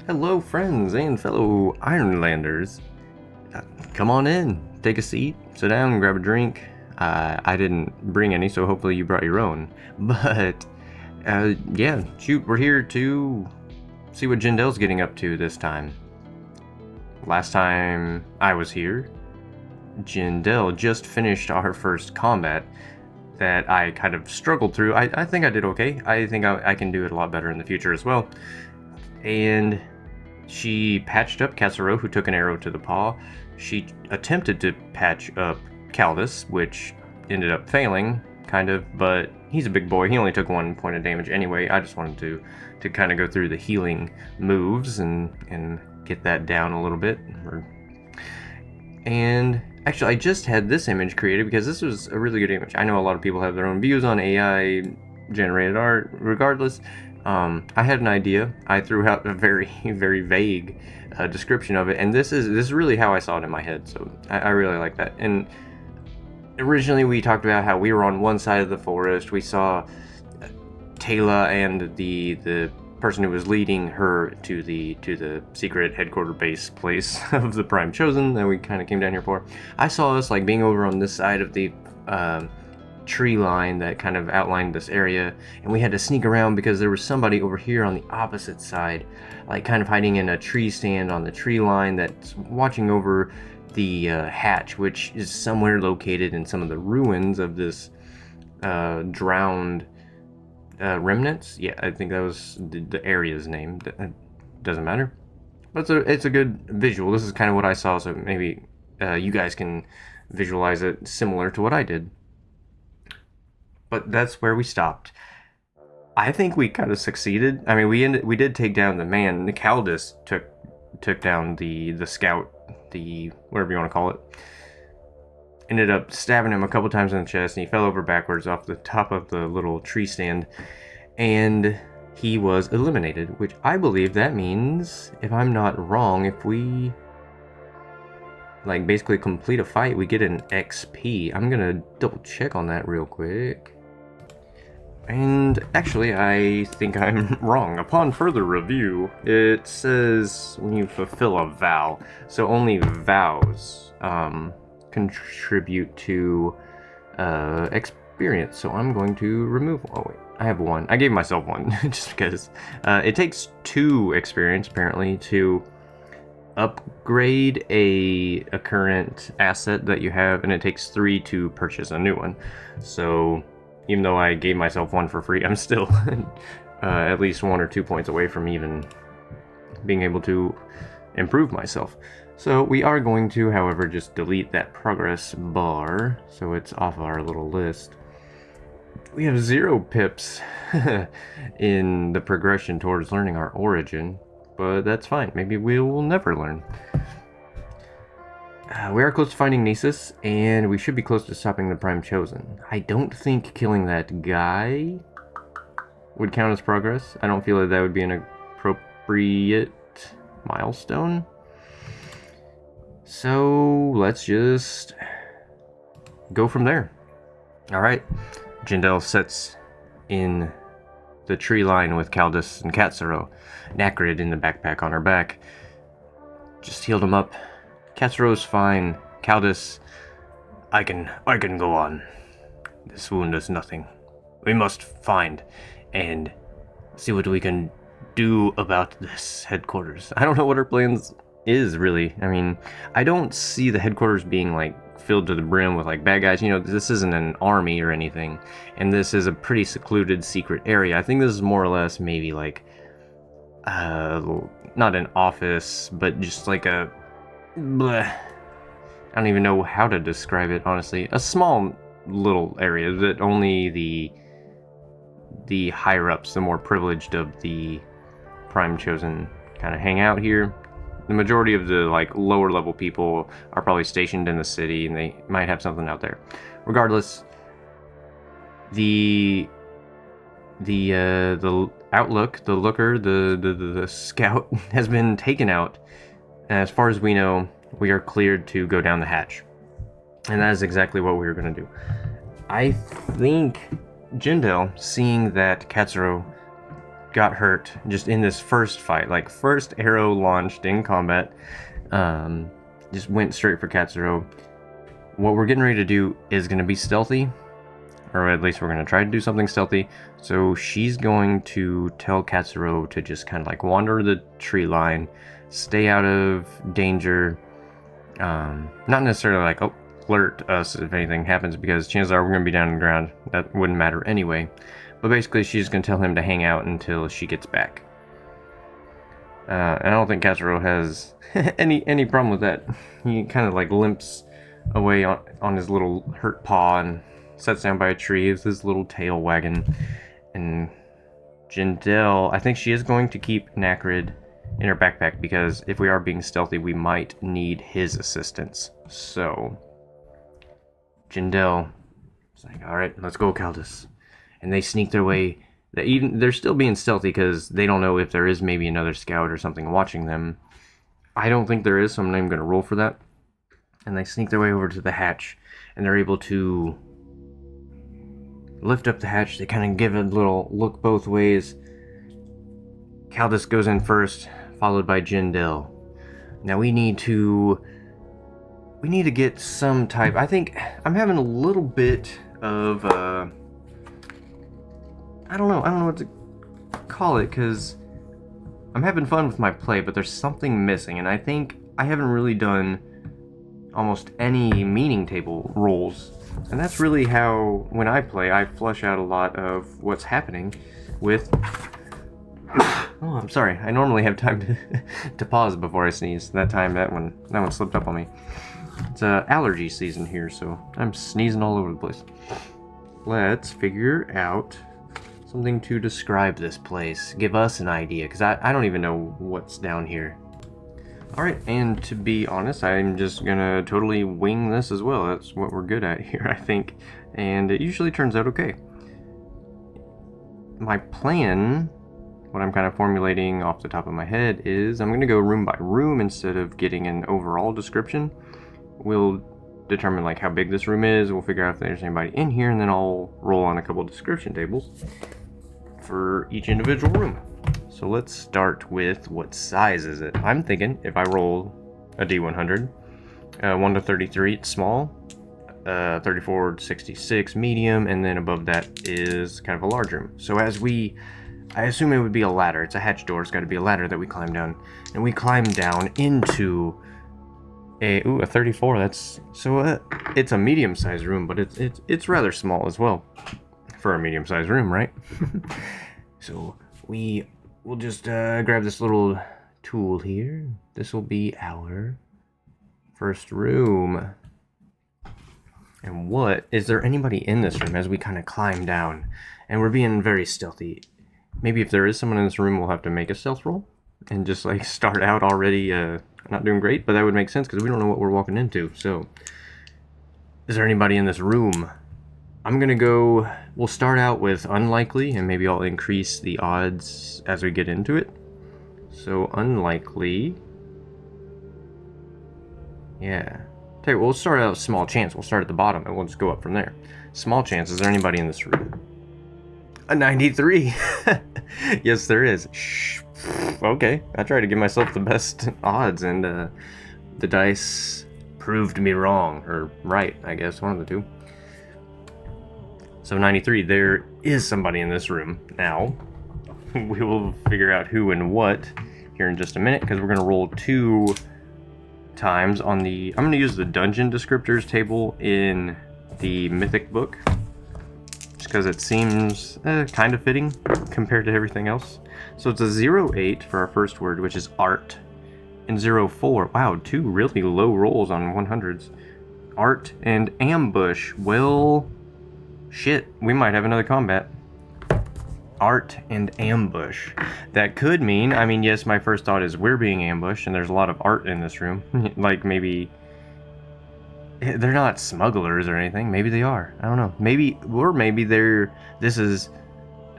Hello, friends and fellow Ironlanders. Come on in, take a seat, sit down, grab a drink. I didn't bring any, so hopefully you brought your own. But, yeah, shoot, we're here to see what Jindel's getting up to this time. Last time I was here, Jindel just finished our first combat that I kind of struggled through. I think I did okay. I think I can do it a lot better in the future as well. And she patched up Katsuro, who took an arrow to the paw. She attempted to patch up Caldus, which ended up failing, kind of, but he's a big boy. He only took 1 point of damage anyway. I just wanted to kind of go through the healing moves and get that down a little bit. And actually, I just had this image created because this was a really good image. I know a lot of people have their own views on AI generated art. Regardless, I had an idea. I threw out a very, very vague description of it, and this is really how I saw it in my head. So I really like that. And originally, we talked about how we were on one side of the forest. We saw Taylor and the person who was leading her to the secret headquarter base place of the Prime Chosen that we kind of came down here for. I saw us like being over on this side of the tree line that kind of outlined this area, and we had to sneak around because there was somebody over here on the opposite side, like kind of hiding in a tree stand on the tree line that's watching over the hatch, which is somewhere located in some of the ruins of this drowned remnants. Yeah, I think that was the area's name. Doesn't matter, but it's a good visual. This is kind of what I saw, so maybe you guys can visualize it similar to what I did. But that's where we stopped. I think we kind of succeeded. I mean, we did take down the man. Nicaldus took down the scout, the whatever you want to call it. Ended up stabbing him a couple times in the chest, and he fell over backwards off the top of the little tree stand, and he was eliminated. Which I believe that means, if I'm not wrong, if we like basically complete a fight, we get an XP. I'm gonna double check on that real quick. And actually, I think I'm wrong. Upon further review, it says when you fulfill a vow. So only vows contribute to experience. So I'm going to remove. Oh wait, I have one. I gave myself one just because it takes 2 experience apparently to upgrade a current asset that you have, and it takes 3 to purchase a new one. So even though I gave myself 1 for free, I'm still at least 1 or 2 points away from even being able to improve myself. So we are going to, however, just delete that progress bar, so it's off our little list. We have 0 pips in the progression towards learning our origin, but that's fine. Maybe we will never learn. We are close to finding Nisus, and we should be close to stopping the Prime Chosen. I don't think killing that guy would count as progress. I don't feel like that would be an appropriate milestone. So let's just go from there. Alright, Jindel sits in the tree line with Caldus and Katsuro, Nacrid in the backpack on her back. Just healed him up. Katsuro's fine. Caldus, I can go on. This wound is nothing. We must find and see what we can do about this headquarters. I don't know what our plans is, really. I mean, I don't see the headquarters being, like, filled to the brim with, like, bad guys. You know, this isn't an army or anything, and this is a pretty secluded, secret area. I think this is more or less maybe, like, not an office, but just, like, a... bleh. I don't even know how to describe it, honestly. A small little area that only the higher-ups, the more privileged of the Prime Chosen kind of hang out here. The majority of the like lower level people are probably stationed in the city, and they might have something out there. Regardless, the outlook, the looker, the scout has been taken out. And as far as we know, we are cleared to go down the hatch, and that is exactly what we were going to do. I think Jindel, seeing that Katsuro got hurt just in this first fight. Like, first arrow launched in combat. Just went straight for Katsuro. What we're getting ready to do is going to be stealthy. Or at least we're going to try to do something stealthy. So she's going to tell Katsuro to just kind of like wander the tree line. Stay out of danger. Not necessarily like alert us if anything happens, because chances are we're going to be down on the ground. That wouldn't matter anyway. But basically she's going to tell him to hang out until she gets back. And I don't think Katsuro has any problem with that. He kind of like limps away on his little hurt paw and sits down by a tree with his little tail wagging. And Jindal, I think she is going to keep Nacrid in her backpack, because if we are being stealthy, we might need his assistance. So Jindal is like, alright, let's go, Kaldis. And they sneak their way. They're still being stealthy because they don't know if there is maybe another scout or something watching them. I don't think there is, so I'm not even going to roll for that. And they sneak their way over to the hatch, and they're able to lift up the hatch. They kind of give a little look both ways. Kaldis goes in first, followed by Jindal. Now we need to get some type. I think I'm having a little bit of I don't know what to call it, because I'm having fun with my play, but there's something missing, and I think I haven't really done almost any meaning table rolls. And that's really how, when I play, I flush out a lot of what's happening with... Oh, I'm sorry. I normally have time to pause before I sneeze. That one slipped up on me. It's allergy season here, so I'm sneezing all over the place. Let's figure out something to describe this place. Give us an idea, because I don't even know what's down here. Alright, and to be honest, I'm just gonna totally wing this as well. That's what we're good at here, I think. And it usually turns out okay. My plan, what I'm kind of formulating off the top of my head, is I'm gonna go room by room instead of getting an overall description. We'll determine like how big this room is, we'll figure out if there's anybody in here, and then I'll roll on a couple description tables for each individual room. So let's start with, what size is it? I'm thinking if I roll a D100, 1 to 33, it's small, 34 to 66, medium, and then above that is kind of a large room. So I assume it would be a ladder. It's a hatch door, it's got to be a ladder that we climb down. And we climb down into a 34, it's a medium-sized room, but it's rather small as well for a medium-sized room, right? So we'll just grab this little tool here. This will be our first room. And is there anybody in this room as we kind of climb down? And we're being very stealthy. Maybe if there is someone in this room, we'll have to make a stealth roll and just like start out already not doing great, but that would make sense because we don't know what we're walking into. So is there anybody in this room? I'm gonna go, we'll start out with unlikely, and maybe I'll increase the odds as we get into it. So unlikely, yeah. Tell you what, we'll start out with small chance. We'll start at the bottom and we'll just go up from there. Small chance, is there anybody in this room? A 93. Yes, there is. Shh. Okay, I tried to give myself the best odds, and the dice proved me wrong, or right, I guess, one of the two. So 93, there is somebody in this room. Now, we will figure out who and what here in just a minute, because we're going to roll 2 times on the... I'm going to use the dungeon descriptors table in the Mythic book, just because it seems kind of fitting compared to everything else. So it's a 0-8 for our first word, which is art, and 0-4. Wow, 2 really low rolls on 100s. Art and ambush. Well... shit, we might have another combat. Art and ambush. That could mean, I mean, yes, my first thought is we're being ambushed, and there's a lot of art in this room. Like, maybe... they're not smugglers or anything. Maybe they are. I don't know. Maybe, or maybe this is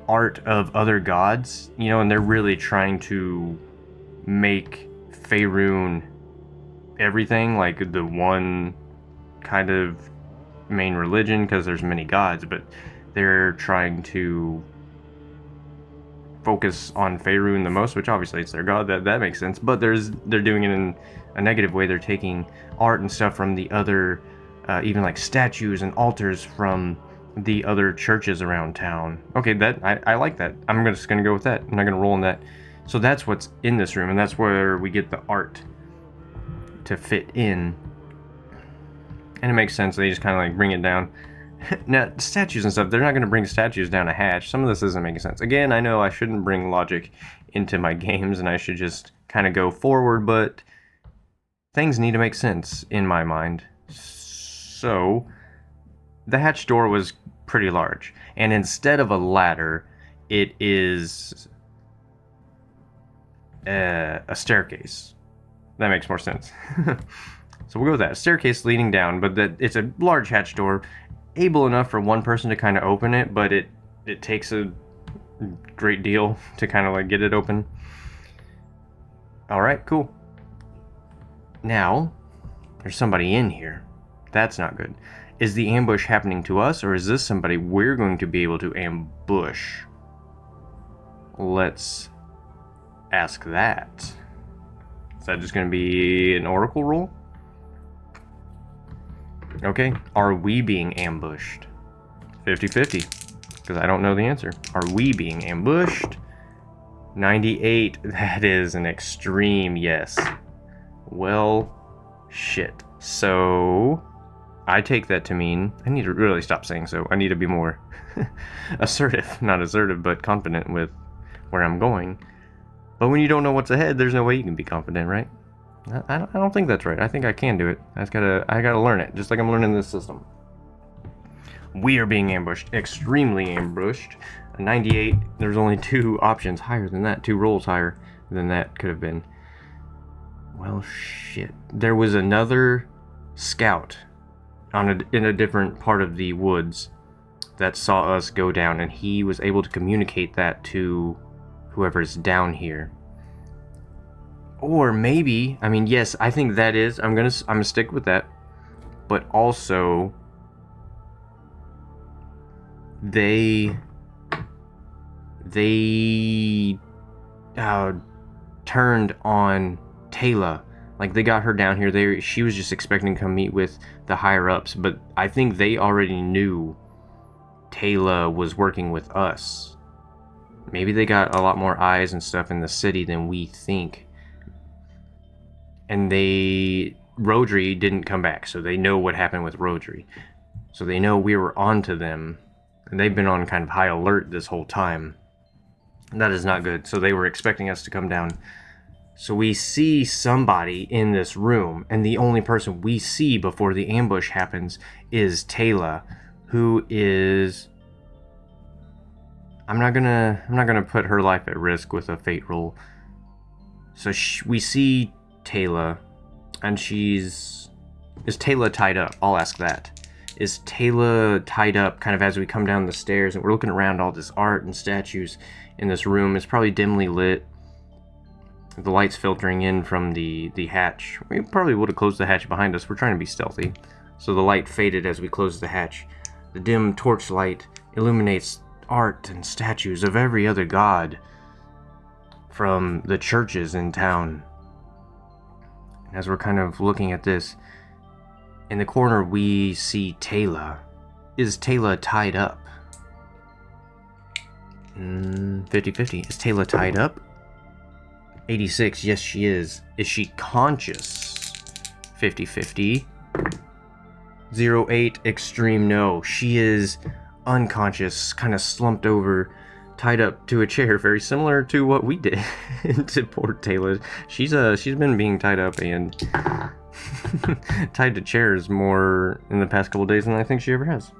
art of other gods, you know, and they're really trying to make Faerun everything, like the one kind of main religion, because there's many gods, but they're trying to focus on Faerun the most, which obviously it's their god, that makes sense, but they're doing it in a negative way. They're taking art and stuff from the other, even like statues and altars from the other churches around town. Okay, I like that. I'm just gonna go with that. I'm not gonna roll on that. So that's what's in this room, and that's where we get the art to fit in. And it makes sense. They just kind of like bring it down. Now, statues and stuff, they're not going to bring statues down a hatch. Some of this isn't making sense. Again, I know I shouldn't bring logic into my games, and I should just kind of go forward, but things need to make sense in my mind. So, the hatch door was pretty large, and instead of a ladder, it is a staircase. That makes more sense. So we'll go with that. A staircase leading down, but it's a large hatch door, able enough for one person to kind of open it, but it takes a great deal to kind of like get it open. All right, cool. Now, there's somebody in here. That's not good. Is the ambush happening to us, or is this somebody we're going to be able to ambush? Let's ask that. Is that just going to be an oracle roll? Okay, are we being ambushed? 50-50, because I don't know the answer. Are we being ambushed? 98, that is an extreme yes. Well, shit. So, I take that to mean, I need to really stop saying so. I need to be more assertive, not assertive, but confident with where I'm going. But when you don't know what's ahead, there's no way you can be confident, right? I don't think that's right. I think I can do it. I gotta learn it, just like I'm learning this system. We are being ambushed, extremely ambushed. A 98, there's only 2 options higher than that, 2 rolls higher than that could have been. Well, shit. There was another scout in a different part of the woods that saw us go down, and he was able to communicate that to whoever's down here. Or maybe, I mean, yes, I think that is. I'm gonna stick with that. But also, they turned on Taylor. Like, they got her down here. She was just expecting to come meet with the higher ups, but I think they already knew Taylor was working with us. Maybe they got a lot more eyes and stuff in the city than we think. And Rodri didn't come back, so they know what happened with Rodri. So they know we were onto them, and they've been on kind of high alert this whole time. And that is not good, so they were expecting us to come down. So we see somebody in this room, and the only person we see before the ambush happens is Taylor, who is... I'm not gonna put her life at risk with a fate roll. So we see Taylor, and is Taylor tied up? I'll ask that. Is Taylor tied up kind of as we come down the stairs, and we're looking around all this art and statues in this room? It's probably dimly lit. The light's filtering in from the hatch. We probably would have closed the hatch behind us. We're trying to be stealthy. So the light faded as we closed the hatch. The dim torchlight illuminates art and statues of every other god from the churches in town. As we're kind of looking at this, in the corner we see Taylor. Is Taylor tied up? 50-50. Is Taylor tied up? 86, yes she is. Is she conscious? 50-50. 08, extreme no. She is unconscious, kind of slumped over, tied up to a chair, very similar to what we did to poor Taylor. She's been being tied up and tied to chairs more in the past couple days than I think she ever has.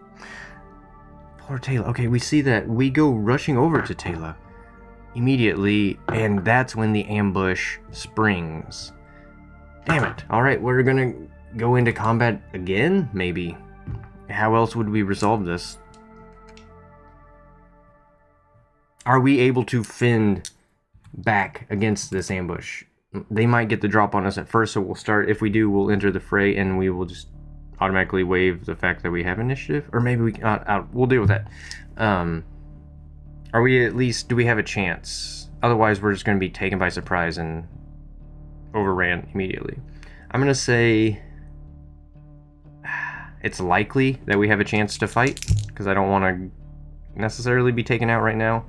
Poor Taylor. Okay, we see that. We go rushing over to Taylor immediately, and that's when the ambush springs. Damn it. Alright, we're gonna go into combat again, maybe. How else would we resolve this? Are we able to fend back against this ambush? They might get the drop on us at first, so we'll start. If we do, we'll enter the fray, and we will just automatically waive the fact that we have initiative. Or maybe we'll deal with that. Are we at least, do we have a chance? Otherwise, we're just going to be taken by surprise and overran immediately. I'm going to say it's likely that we have a chance to fight, because I don't want to necessarily be taken out right now.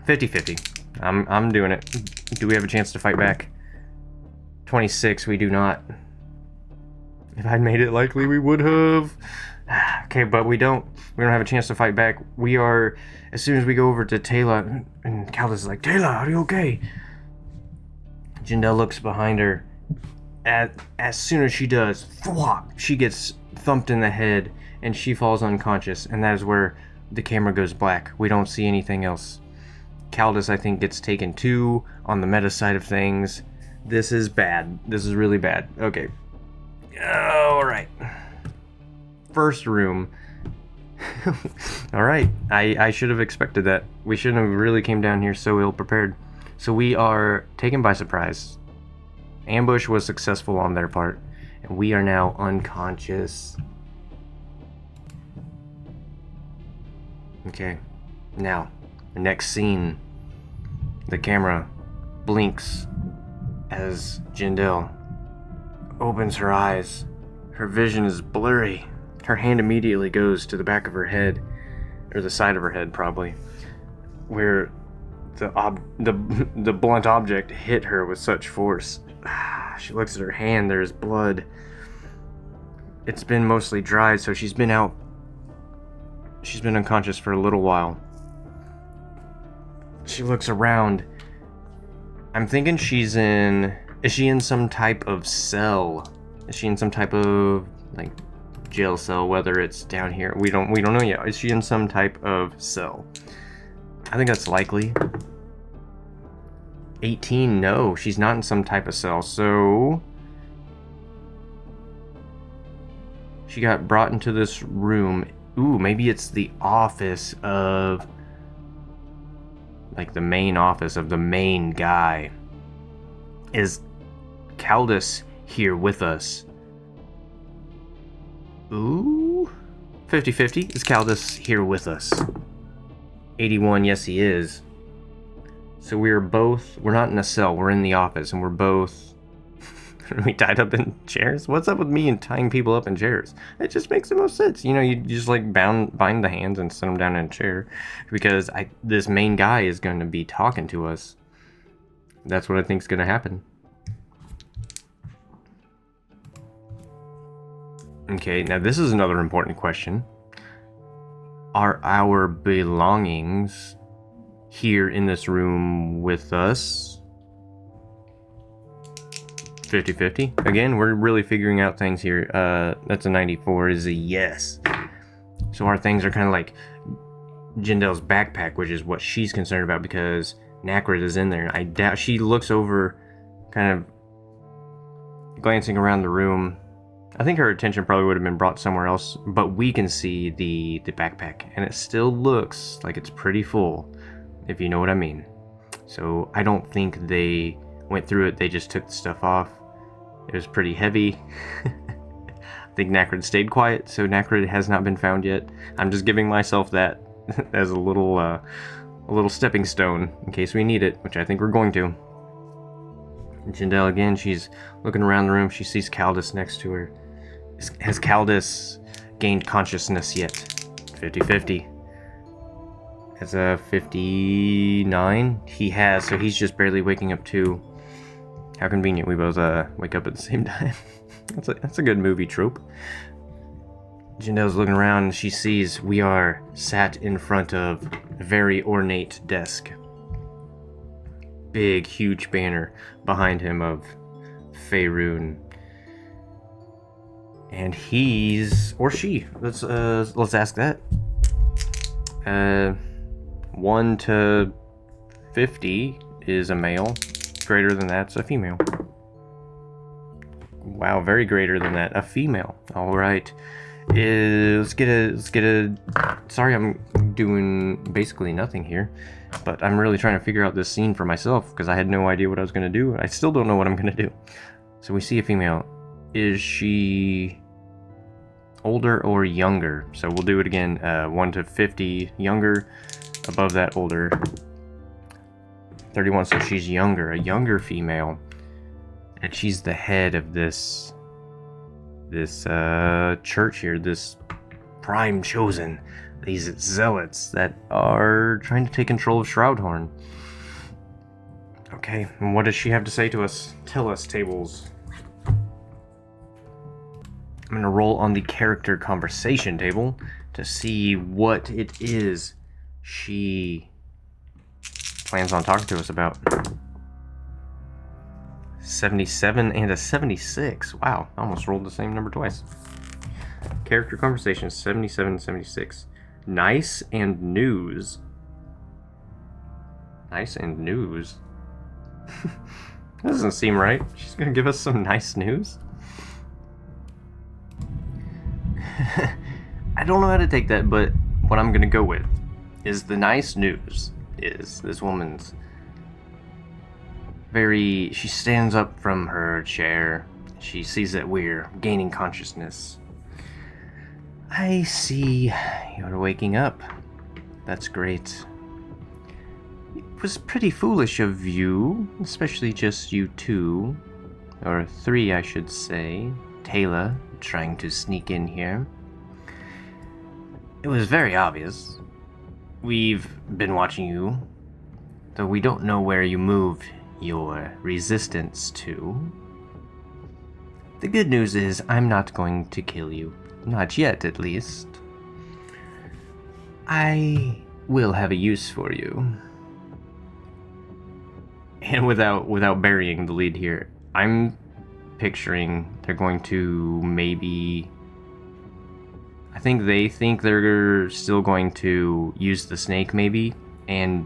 50-50. I'm doing it. Do we have a chance to fight back? 26, we do not. If I'd made it likely, we would have. Okay, but we don't. We don't have a chance to fight back. We are, as soon as we go over to Taylor, and Caldus is like, Taylor, are you okay? Jindal looks behind her. As soon as she does, she gets thumped in the head, and she falls unconscious, and that is where the camera goes black. We don't see anything else. Caldus, I think, gets taken too on the meta side of things. This is bad. This is really bad. Okay. Alright. First room. Alright. I should have expected that. We shouldn't have really came down here so ill prepared. So we are taken by surprise. Ambush was successful on their part. And we are now unconscious. Okay. Now, the next scene. The camera blinks as Jindal opens her eyes. Her vision is blurry. Her hand immediately goes to the back of her head, or the side of her head probably, where the blunt object hit her with such force. She looks at her hand, there's blood. It's been mostly dried, so she's been unconscious for a little while. She looks around. I'm thinking is she in some type of cell? Is she in some type of, like, jail cell, whether it's down here? We don't know yet. Is she in some type of cell? I think that's likely. 18, no, she's not in some type of cell, so she got brought into this room. Ooh, maybe it's the office of, like, the main office of the main guy. Is Caldus here with us? Ooh, 50-50. Is Caldus here with us? 81, yes he is. So we're not in a cell, we're in the office, and we're both, are we tied up in chairs? What's up with me and tying people up in chairs? It just makes the most sense. You know, you just like bind the hands and set them down in a chair, because this main guy is going to be talking to us. That's what I think is going to happen. Okay, now this is another important question. Are our belongings here in this room with us? 50-50. Again, we're really figuring out things here. That's a 94 is a yes. So our things are kind of like Jindal's backpack, which is what she's concerned about, because Nakrid is in there. I doubt she looks over, kind of glancing around the room. I think her attention probably would have been brought somewhere else, but we can see the backpack, and it still looks like it's pretty full, if you know what I mean. So I don't think they went through it, they just took the stuff off. It was pretty heavy. I think Nakrid stayed quiet, so Nakrid has not been found yet. I'm just giving myself that as a little stepping stone in case we need it, which I think we're going to. Jindal again, she's looking around the room, she sees Caldus next to her. Has Caldus gained consciousness yet? 50-50. That's a 59. He has, so he's just barely waking up too. How convenient, we both wake up at the same time. That's a good movie trope. Jindal's looking around and she sees we are sat in front of a very ornate desk. Big, huge banner behind him of Faerun. And he's, or she, let's ask that. 1 to 50 is a male. Greater than that's a female. Wow, very greater than that, a female. All right. Let's get a. Sorry, I'm doing basically nothing here, but I'm really trying to figure out this scene for myself because I had no idea what I was going to do. I still don't know what I'm going to do. So we see a female. Is she Older or younger. So we'll do it again. 1 to 50 younger. Above that older. 31, so she's younger. A younger female. And she's the head of this church here. This prime chosen. These zealots that are trying to take control of Shroudhorn. Okay, and what does she have to say to us? Tell us, tables. I'm gonna roll on the character conversation table to see what it is she plans on talking to us about. 77 and a 76. Wow, I almost rolled the same number twice. Character conversation 77 and 76. Nice and news. Nice and news. That doesn't seem right. She's gonna give us some nice news? I don't know how to take that, but what I'm gonna go with is the nice news is this woman's she stands up from her chair. She sees that we're gaining consciousness. I see you're waking up. That's great. It was pretty foolish of you, especially just you two, or three I should say, Taylor, trying to sneak in here. It was very obvious. We've been watching you, though we don't know where you moved your resistance to. The good news is I'm not going to kill you. Not yet, at least. I will have a use for you. And without burying the lead here, I'm picturing they're going to maybe... I think they think they're still going to use the snake, maybe, and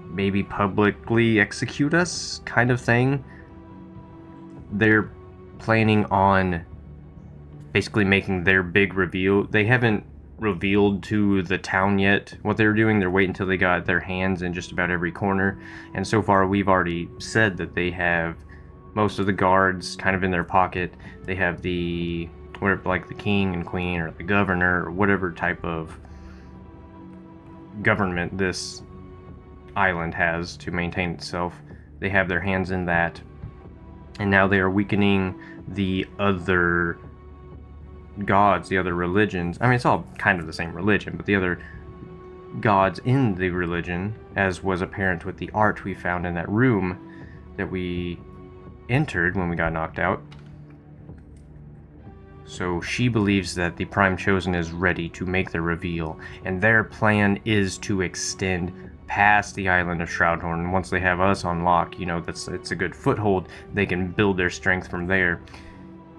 maybe publicly execute us, kind of thing. They're planning on basically making their big reveal. They haven't revealed to the town yet what they're doing. They're waiting until they got their hands in just about every corner. And so far, we've already said that they have most of the guards kind of in their pocket. They have the king and queen or the governor or whatever type of government this island has to maintain itself. They have their hands in that, and now they are weakening the other gods, the other religions. I mean, it's all kind of the same religion, but the other gods in the religion, as was apparent with the art we found in that room that we entered when we got knocked out. So she believes that the Prime Chosen is ready to make the reveal, and their plan is to extend past the island of Shroudhorn. Once they have us on lock, it's a good foothold. They can build their strength from there.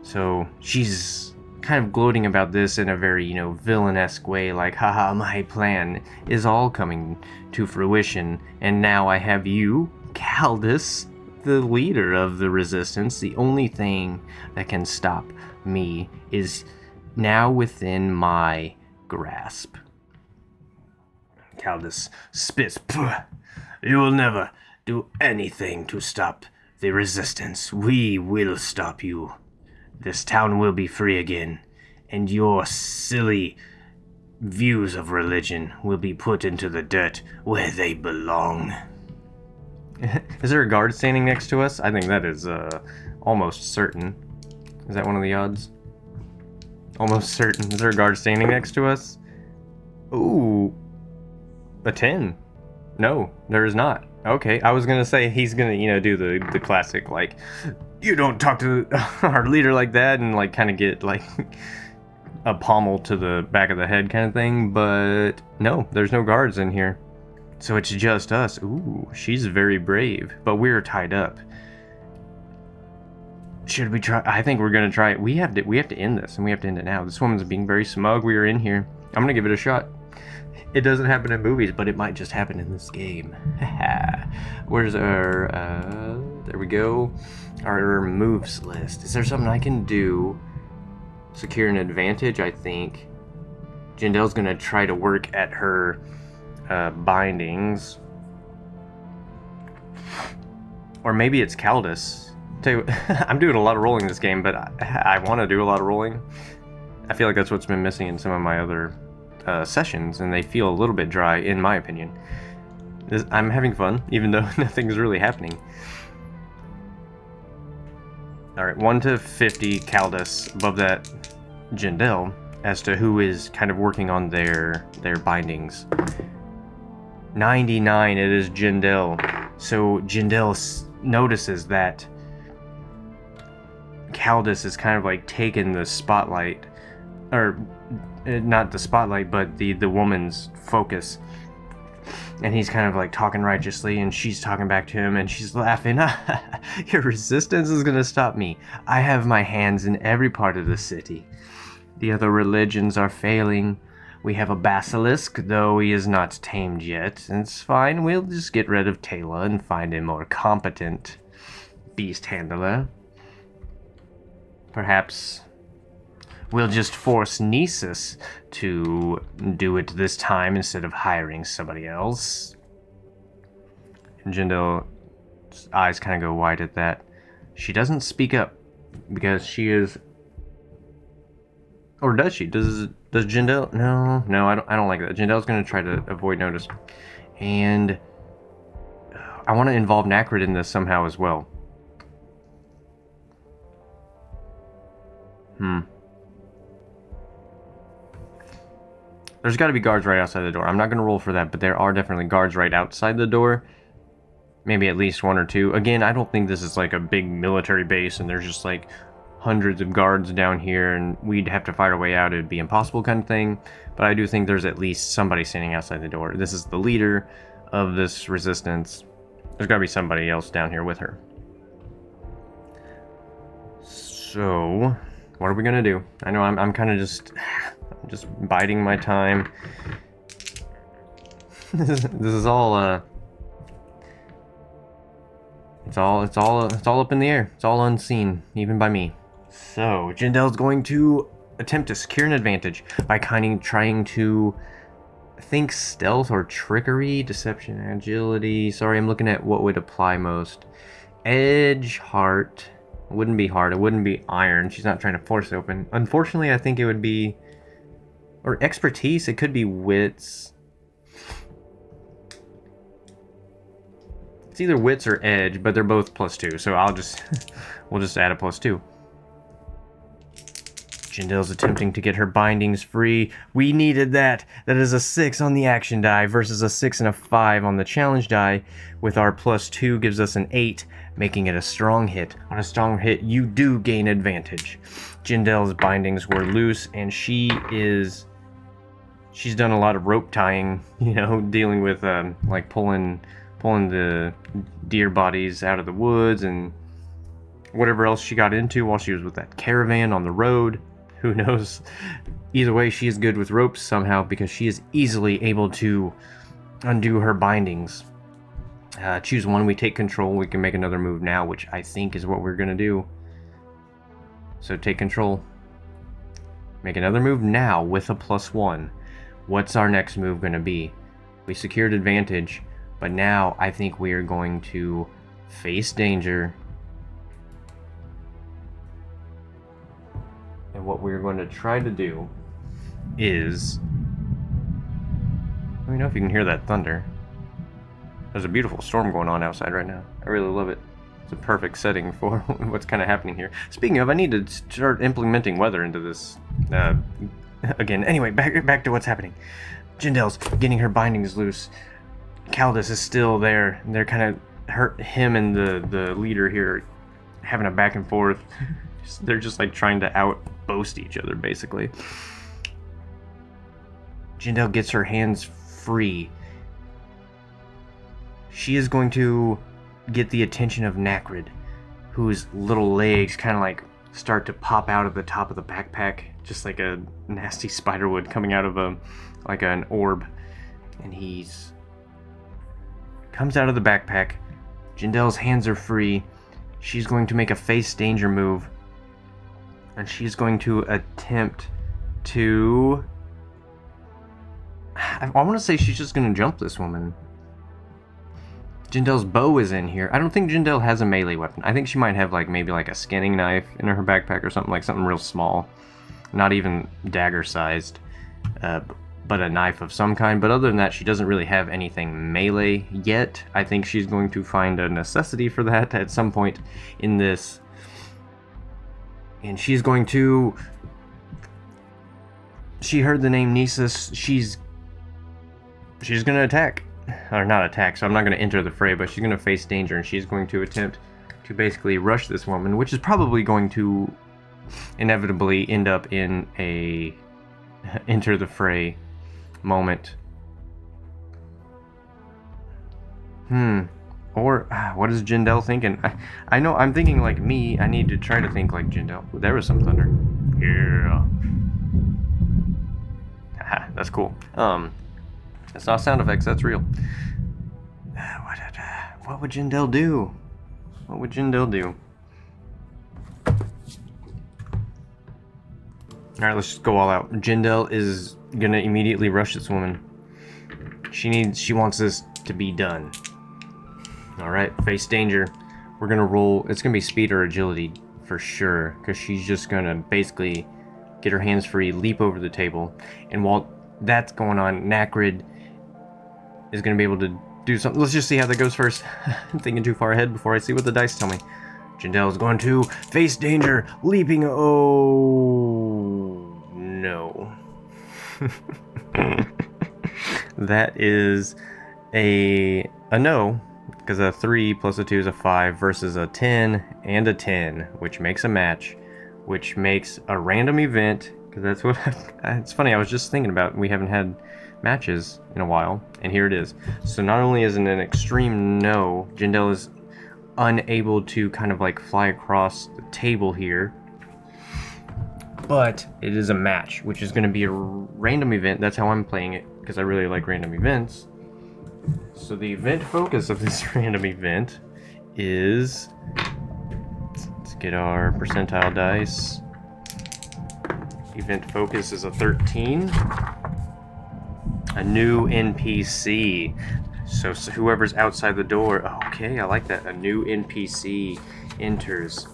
So she's kind of gloating about this in a very, villain-esque way, like, haha, my plan is all coming to fruition, and now I have you, Caldus, the leader of the resistance. The only thing that can stop me is now within my grasp. Caldus spits. You will never do anything to stop the resistance. We will stop you. This town will be free again, and your silly views of religion will be put into the dirt where they belong. Is there a guard standing next to us? I think that is almost certain. Is that one of the odds? Almost certain. Is there a guard standing next to us? Ooh. A 10. No, there is not. Okay, I was gonna say he's gonna, do the classic, like, you don't talk to our leader like that, and like kind of get like a pommel to the back of the head kind of thing, but no, there's no guards in here. So it's just us. Ooh, she's very brave, but we're tied up. Should we try? I think we're gonna try it. We have to end this, and we have to end it now. This woman's being very smug. We are in here. I'm gonna give it a shot. It doesn't happen in movies, but it might just happen in this game. Where's our, there we go. Our moves list. Is there something I can do? Secure an advantage, I think. Jindel's gonna try to work at her bindings. Or maybe it's Caldus. Tell you what, I'm doing a lot of rolling this game, but I want to do a lot of rolling. I feel like that's what's been missing in some of my other sessions, and they feel a little bit dry, in my opinion. I'm having fun, even though nothing's really happening. Alright, 1 to 50 Caldas, above that Jindal, as to who is kind of working on their bindings. 99, it is Jindal. So Jindal notices that Caldas is kind of like taking the spotlight, or not the spotlight, but the woman's focus. And he's kind of like talking righteously, and she's talking back to him, and she's laughing. Your resistance is gonna stop me. I have my hands in every part of the city. The other religions are failing. We have a basilisk, though he is not tamed yet. It's fine, we'll just get rid of Taylor and find a more competent beast handler. Perhaps we'll just force Nisus to do it this time instead of hiring somebody else. And Jindal's eyes kind of go wide at that. She doesn't speak up because she is... Or does she? Does Jindal? No, I don't like that. Jindal's going to try to avoid notice. And I want to involve Nacrid in this somehow as well. There's got to be guards right outside the door. I'm not going to roll for that, but there are definitely guards right outside the door. Maybe at least 1 or 2. Again, I don't think this is like a big military base and there's just like hundreds of guards down here and we'd have to fight our way out. It'd be impossible kind of thing. But I do think there's at least somebody standing outside the door. This is the leader of this resistance. There's got to be somebody else down here with her. So, what are we going to do? I know I'm kind of just biding my time. This is all it's all up in the air. It's all unseen, even by me. So Jindal's going to attempt to secure an advantage by trying to think stealth or trickery, deception, agility. Sorry, I'm looking at what would apply most. Edge, heart. It wouldn't be heart. It wouldn't be iron. She's not trying to force open. Unfortunately, I think it would be... Or expertise, it could be wits. It's either wits or edge, but they're both +2, so we'll just add a +2. Jindal's attempting to get her bindings free. We needed that. That is a 6 on the action die versus a 6 and a 5 on the challenge die. With our +2 gives us an 8, making it a strong hit. On a strong hit, you do gain advantage. Jindal's bindings were loose, and she's done a lot of rope tying, you know, dealing with like pulling the deer bodies out of the woods and whatever else she got into while she was with that caravan on the road. Who knows? Either way, she is good with ropes somehow because she is easily able to undo her bindings. Choose one, we take control. We can make another move now, which I think is what we're going to do. So take control. Make another move now with a +1. What's our next move going to be? We secured advantage, but now I think we are going to face danger. And what we're going to try to do is... Let me know if you can hear that thunder. There's a beautiful storm going on outside right now. I really love it. It's a perfect setting for what's kind of happening here. Speaking of, I need to start implementing weather into this again. Anyway, back to what's happening. Jindal's getting her bindings loose. Caldas is still there. They're kind of him and the leader here having a back and forth. They're just like trying to outboast each other, basically. Jindal gets her hands free. She is going to get the attention of Nacrid, whose little legs kind of like start to pop out of the top of the backpack, just like a nasty spider would coming out of an orb. And he's comes out of the backpack. Jindal's hands are free. She's going to make a face danger move. And she's going to attempt to... I want to say she's just going to jump this woman. Jindal's bow is in here. I don't think Jindal has a melee weapon. I think she might have like maybe like a skinning knife in her backpack or something, like something real small. not even dagger-sized, but a knife of some kind. But other than that, she doesn't really have anything melee yet. I think she's going to find a necessity for that at some point in this. And she's going to... She heard the name Nisus. She's going to attack. Or not attack, so I'm not going to enter the fray, but she's going to face danger, and she's going to attempt to basically rush this woman, which is probably going to inevitably end up in a enter the fray moment. Or what is Jindal thinking? I know I'm thinking like me. I need to try to think like Jindal. There was some thunder. Yeah. Haha, that's cool. That's not sound effects. That's real. What would Jindal do? What would Jindal do? Alright, let's just go all out. Jindal is gonna immediately rush this woman. She wants this to be done. Alright, face danger. We're gonna roll, it's gonna be speed or agility for sure, because she's just gonna basically get her hands free, leap over the table, and while that's going on, Nacrid is gonna be able to do something. Let's just see how that goes first. I'm thinking too far ahead before I see what the dice tell me. Jindal is going to face danger, leaping. Oh no. That is a no, because a 3 plus a 2 is a 5 versus a 10 and a 10, which makes a match, which makes a random event, because that's what it's funny, I was just thinking about, we haven't had matches in a while, and here it is. So not only is it an extreme no, Jindal is unable to kind of like fly across the table here, but it is a match, which is going to be a random event. That's how I'm playing it, because I really like random events. So the event focus of this random event is, let's get our percentile dice. Event focus is a 13. A new NPC. So whoever's outside the door. Okay, I like that. A new NPC enters.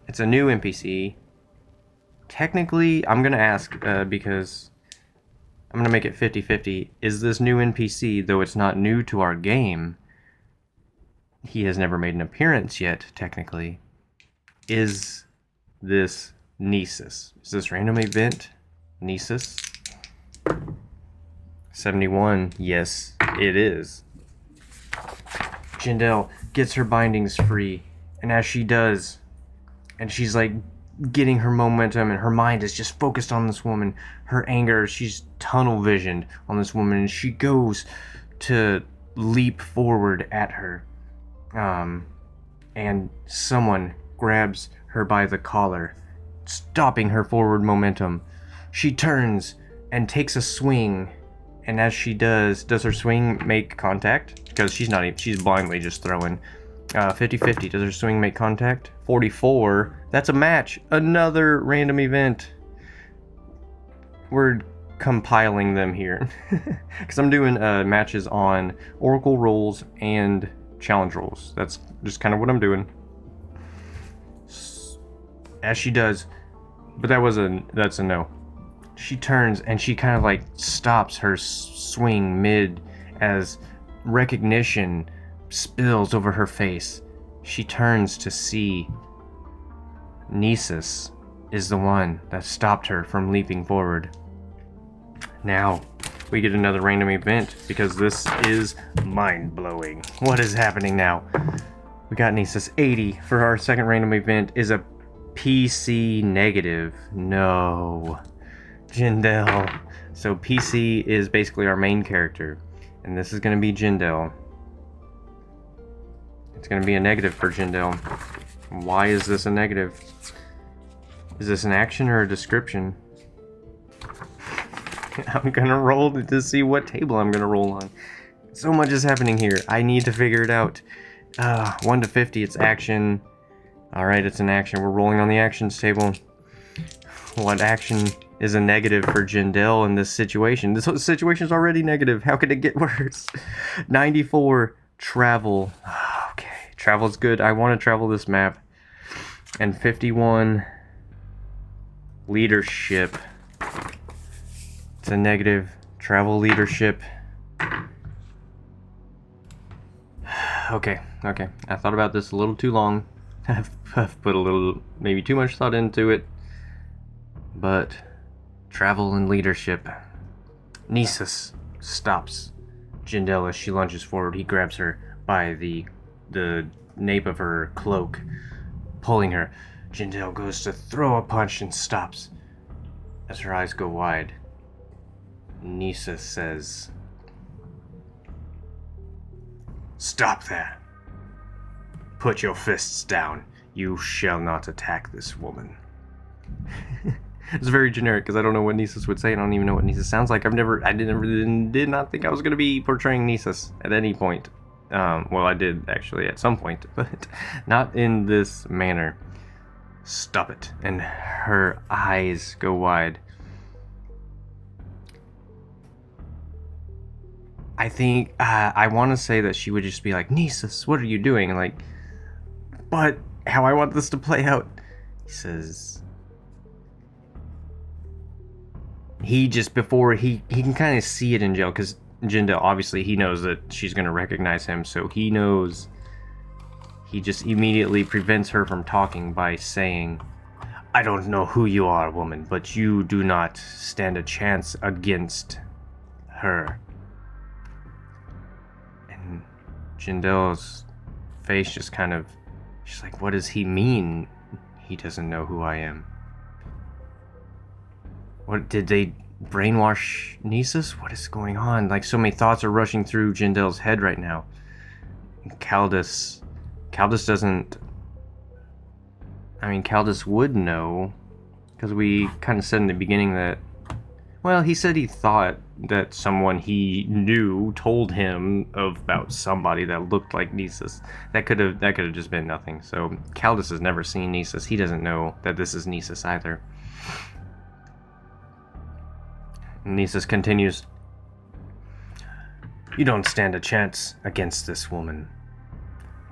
It's a new NPC. Technically, I'm gonna ask because I'm gonna make it 50-50. Is this new NPC, though it's not new to our game, he has never made an appearance yet, technically. Is this Nisus? Is this random event Nisus? 71. Yes, it is. Jindal gets her bindings free, and as she does, and she's like getting her momentum, and her mind is just focused on this woman. Her anger, she's tunnel visioned on this woman, and she goes to leap forward at her. And someone grabs her by the collar, stopping her forward momentum. She turns and takes a swing, and as she does her swing make contact? Because she's blindly just throwing. 50-50, does her swing make contact? 44, that's a match. Another random event. We're compiling them here. Because I'm doing matches on Oracle rolls and challenge rolls. That's just kind of what I'm doing. As she does, but that's a no. She turns and she kind of like stops her swing mid as recognition spills over her face. She turns to see Nisus is the one that stopped her from leaping forward. Now we get another random event, because this is mind-blowing. What is happening now? We got Nisus. 80 for our second random event is a PC negative. No. Jindal. So PC is basically our main character, and this is going to be Jindal. It's going to be a negative for Jindal. Why is this a negative? Is this an action or a description? I'm going to roll to see what table I'm going to roll on. So much is happening here. I need to figure it out. 1 to 50, it's action. Alright, it's an action. We're rolling on the actions table. What action is a negative for Jindal in this situation? This situation is already negative. How could it get worse? 94, travel. Okay. Travel's good. I want to travel this map. And 51 leadership. It's a negative. Travel leadership. Okay. I thought about this a little too long. I've put a little, maybe too much thought into it. But travel and leadership. Nisus stops Jindel as she lunges forward. He grabs her by the nape of her cloak, pulling her. Jindel goes to throw a punch and stops. As her eyes go wide, Nisus says, "Stop that. Put your fists down. You shall not attack this woman." It's very generic because I don't know what Nisus would say. I don't even know what Nisus sounds like. I did not think I was going to be portraying Nisus at any point. Well, I did actually at some point, but not in this manner. Stop it. And her eyes go wide. I think, I want to say that she would just be like, "Nisus, what are you doing?" And like, but how I want this to play out. He says, he can kind of see it in Jill, because Jindal, obviously he knows that she's going to recognize him, so he knows. He just immediately prevents her from talking by saying, "I don't know who you are, woman, but you do not stand a chance against her." And Jindal's face just kind of, she's like, what does he mean? He doesn't know who I am. What, did they brainwash Nisus? What is going on? Like, so many thoughts are rushing through Jindal's head right now. Caldus doesn't... I mean, Caldus would know, because we kind of said in the beginning that... Well, he said he thought that someone he knew told him about somebody that looked like Nisus. That could have just been nothing. So Caldus has never seen Nisus. He doesn't know that this is Nisus either. Nisus continues, "You don't stand a chance against this woman.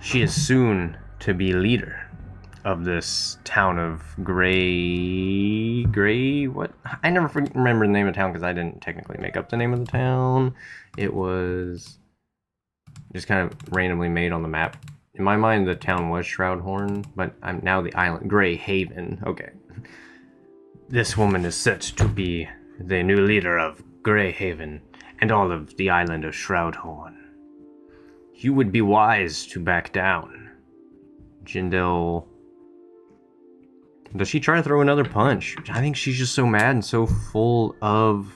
She is soon to be leader of this town of Gray, what? I never remember the name of the town because I didn't technically make up the name of the town. It was just kind of randomly made on the map. In my mind, the town was Shroudhorn, but I'm now the island, Gray Haven. Okay. This woman is set to be the new leader of Grey Haven and all of the island of Shroudhorn. You would be wise to back down." Jindal... Does she try to throw another punch? I think she's just so mad and so full of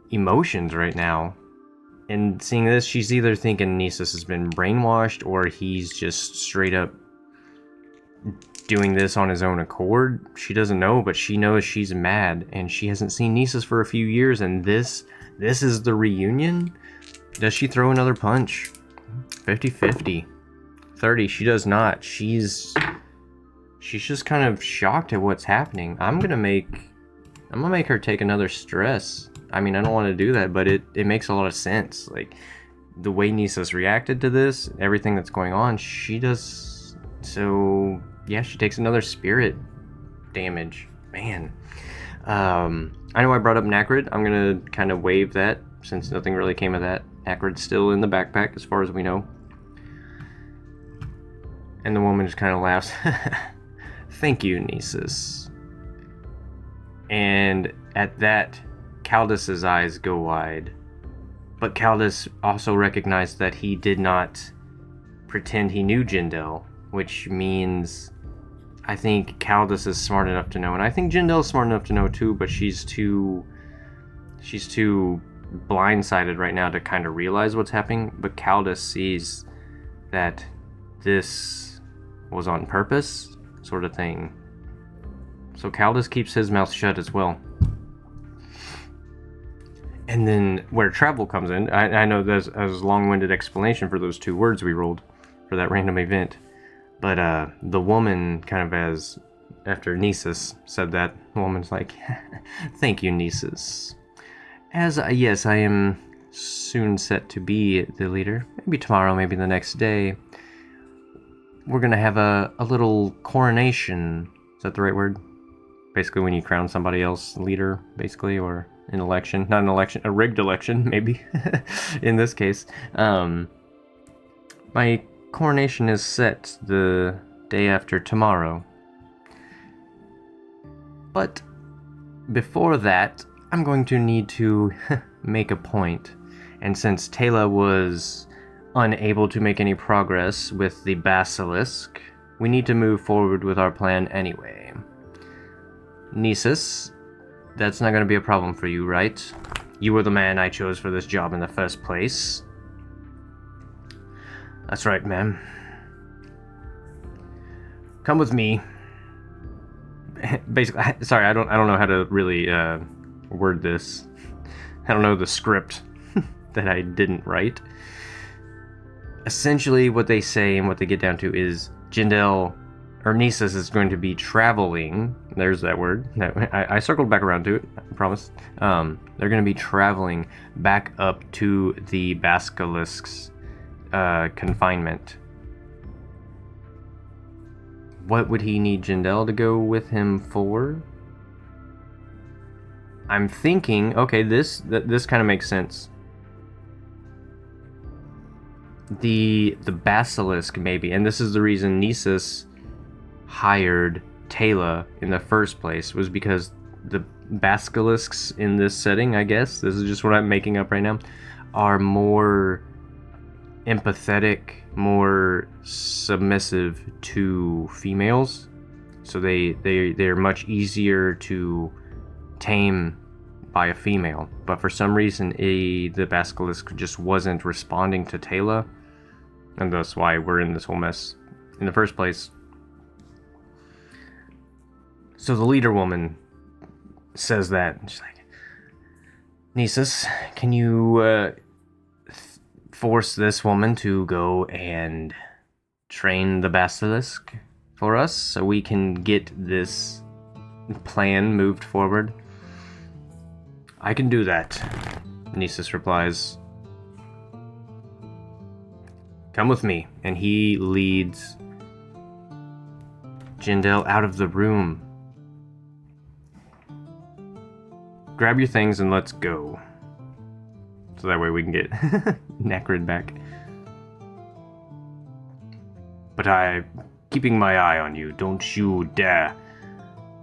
emotions right now. And seeing this, she's either thinking Nisus has been brainwashed or he's just straight up doing this on his own accord. She doesn't know, but she knows she's mad, and she hasn't seen Nisus for a few years, and this is the reunion? Does she throw another punch? 50-50. 30, she does not. She's just kind of shocked at what's happening. I'm gonna make her take another stress. I mean, I don't want to do that, but it makes a lot of sense. Like, the way Nisus reacted to this, everything that's going on, she does. So yeah, she takes another spirit damage. Man. I know I brought up Nacrid. I'm gonna kind of waive that since nothing really came of that. Nacrid's still in the backpack as far as we know. And the woman just kind of laughs. "Thank you, Nisus." And at that, Caldus's eyes go wide. But Caldus also recognized that he did not pretend he knew Jindal, which means I think Caldus is smart enough to know, and I think Jindal's smart enough to know too, but she's too blindsided right now to kind of realize what's happening. But Caldus sees that this was on purpose, sort of thing. So Caldus keeps his mouth shut as well. And then where travel comes in, I know there's a long-winded explanation for those two words we rolled for that random event. But the woman kind of, as after Nisus said that, the woman's like, "Thank you, Nisus. As yes, I am soon set to be the leader. Maybe tomorrow, maybe the next day. we're gonna have a little coronation. Is that the right word? Basically, when you crown somebody else leader, basically, or an election. Not an election, a rigged election, maybe, in this case. My coronation is set the day after tomorrow. But before that, I'm going to need to make a point. And since Taylor was unable to make any progress with the basilisk, we need to move forward with our plan anyway. Nisus, that's not going to be a problem for you, right? You were the man I chose for this job in the first place. That's right, ma'am. Come with me. Basically, sorry, I don't know how to really word this. I don't know the script that I didn't write. Essentially, what they say and what they get down to is Jindal, or Nisus, is going to be traveling. There's that word. I circled back around to it, I promise. They're going to be traveling back up to the Basilisk's confinement. What would he need Jindal to go with him for? I'm thinking, okay, this kind of makes sense. The basilisk, maybe, and this is the reason Nisus hired Taylor in the first place, was because the basilisks in this setting, I guess, this is just what I'm making up right now, are more empathetic, more submissive to females, so they're much easier to tame by a female. But for some reason, the basilisk just wasn't responding to Taylor, and that's why we're in this whole mess in the first place. So the leader woman says that, and she's like, Nisus, can you force this woman to go and train the basilisk for us so we can get this plan moved forward? I can do that, Nisus replies. Come with me. And he leads Jindal out of the room. Grab your things and let's go. So that way we can get Necrid back. But I'm keeping my eye on you. Don't you dare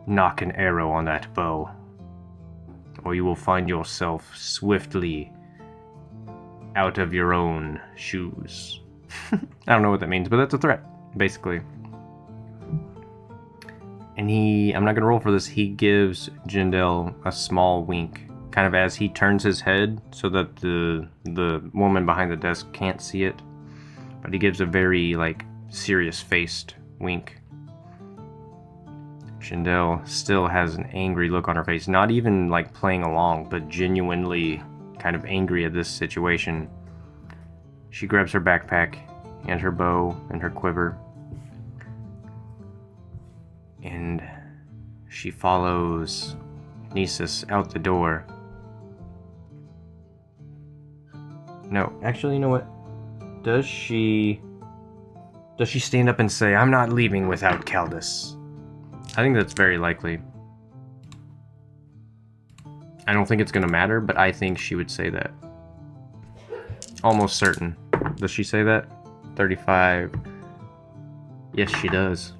knock an arrow on that bow, or you will find yourself swiftly out of your own shoes. I don't know what that means, but that's a threat, basically. And I'm not going to roll for this, he gives Jindal a small wink, kind of as he turns his head so that the woman behind the desk can't see it. But he gives a very, serious-faced wink. Jindal still has an angry look on her face, not even, playing along, but genuinely kind of angry at this situation. She grabs her backpack and her bow and her quiver, and she follows Nisus out the door. No, actually, you know what? Does she stand up and say, I'm not leaving without Caldus? I think that's very likely. I don't think it's going to matter, but I think she would say that. Almost certain. Does she say that? 35. Yes, she does.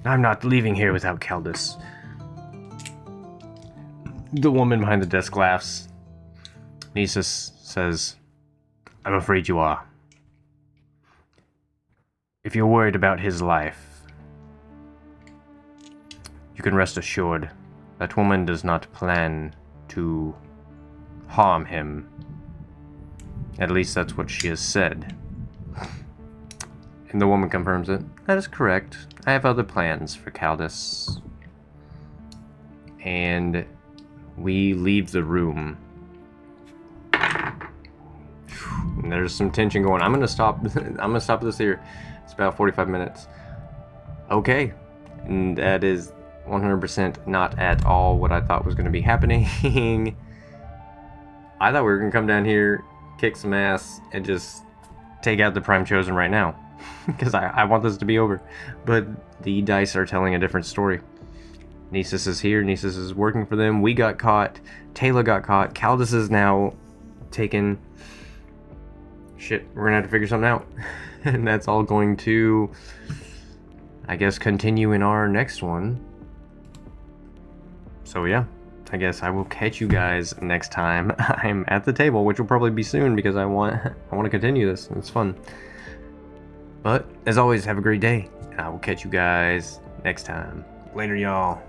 I'm not leaving here without Caldus. The woman behind the desk laughs. Nisus says, I'm afraid you are. If you're worried about his life, you can rest assured that woman does not plan to harm him. At least that's what she has said. And the woman confirms it. That is correct. I have other plans for Caldus. And we leave the room. And there's some tension going. I'm gonna stop this here. It's about 45 minutes. Okay. And that is 100% not at all what I thought was going to be happening. I thought we were going to come down here, kick some ass, and just take out the Prime Chosen right now. because I want this to be over. But the dice are telling a different story. Nisus is here. Nisus is working for them. We got caught. Taylor got caught. Caldus is now taken. Shit, we're gonna have to figure something out. And that's all going to, I guess, continue in our next one. So yeah, I guess I will catch you guys next time I'm at the table, which will probably be soon because I want to continue this. It's fun. But as always, have a great day, and I will catch you guys next time. Later, y'all.